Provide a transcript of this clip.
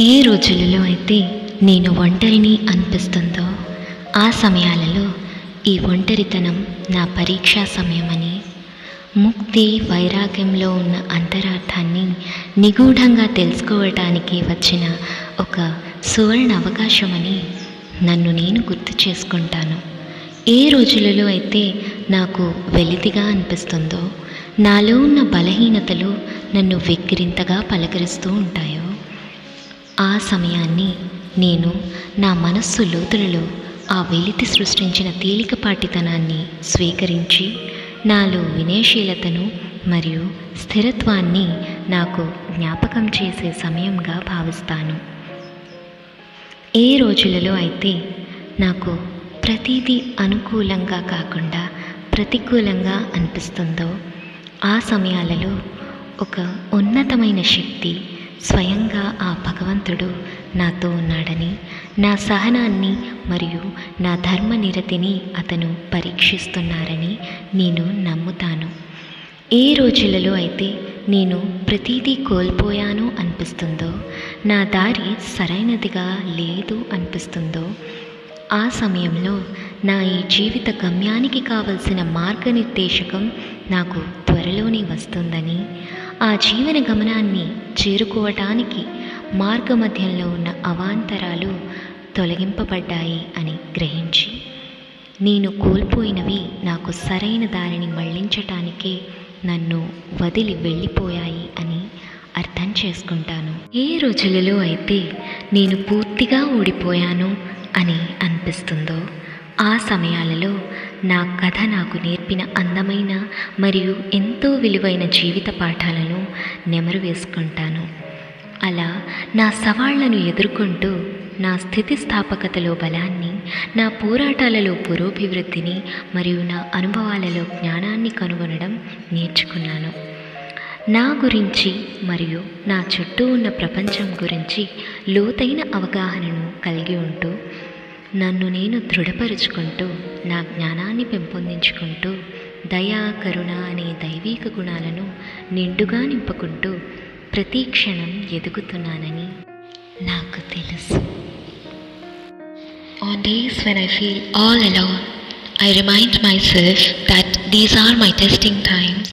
ఏ రోజులలో అయితే నేను ఒంటరిని అనిపిస్తుందో ఆ సమయాలలో ఈ ఒంటరితనం నా పరీక్షా సమయమని, ముక్తి వైరాగ్యంలో ఉన్న అంతరార్థాన్ని నిగూఢంగా తెలుసుకోవటానికి వచ్చిన ఒక సువర్ణ అవకాశమని నన్ను నేను గుర్తు చేసుకుంటాను. ఏ రోజులలో అయితే నాకు వెలితిగా అనిపిస్తుందో, నాలో ఉన్న బలహీనతలు నన్ను వెక్కిరింతగా పలకరిస్తూ ఉంటాయో ఆ సమయాన్ని నేను నా మనస్సు లోతులలో ఆ వెలితి సృష్టించిన తేలికపాటితనాన్ని స్వీకరించి నాలో వినయశీలతను మరియు స్థిరత్వాన్ని నాకు జ్ఞాపకం చేసే సమయంగా భావిస్తాను. ఏ రోజులలో అయితే నాకు ప్రతిదీ అనుకూలంగా కాకుండా ప్రతికూలంగా అనిపిస్తుందో ఆ సమయాలలో ఒక ఉన్నతమైన శక్తి స్వయంగా ఆ భగవంతుడు నాతో ఉన్నాడని, నా సహనాన్ని మరియు నా ధర్మనిరతిని అతను పరీక్షిస్తున్నారని నేను నమ్ముతాను. ఏ రోజులలో అయితే నేను ప్రతిదీ కోల్పోయాను అనిపిస్తుందో, నా దారి సరైనదిగా లేదు అనిపిస్తుందో ఆ సమయంలో నా ఈ జీవిత గమ్యానికి కావలసిన మార్గనిర్దేశకం నాకు త్వరలోనే వస్తుందని, ఆ జీవన గమనాన్ని చేరుకోవటానికి మార్గమధ్యంలో ఉన్న అవాంతరాలు తొలగింపబడ్డాయి అని గ్రహించి, నేను కోల్పోయినవి నాకు సరైన దారిని మళ్లించటానికే నన్ను వదిలి వెళ్ళిపోయాయి అని అర్థం చేసుకుంటాను. ఏ రోజులలో అయితే నేను పూర్తిగా ఓడిపోయాను అని అనిపిస్తుందో ఆ సమయాలలో నా కథ నాకు నేర్పిన అందమైన మరియు ఎంతో విలువైన జీవిత పాఠాలను నెమరు వేసుకుంటాను. అలా నా సవాళ్లను ఎదుర్కొంటూ నా స్థితిస్థాపకతలో బలాన్ని, నా పోరాటాలలో పురోభివృద్ధిని మరియు నా అనుభవాలలో జ్ఞానాన్ని కనుగొనడం నేర్చుకున్నాను. నా గురించి మరియు నా చుట్టూ ఉన్న ప్రపంచం గురించి లోతైన అవగాహనను కలిగి ఉంటూ, నన్ను నేను దృఢపరుచుకుంటూ, నా జ్ఞానాన్ని పెంపొందించుకుంటూ, దయా కరుణ అనే దైవీక గుణాలను నిండుగా నింపుకుంటూ ప్రతి క్షణం ఎదుగుతున్నానని నాకు తెలుసు. On days when I feel all alone, I remind myself that these are my testing times.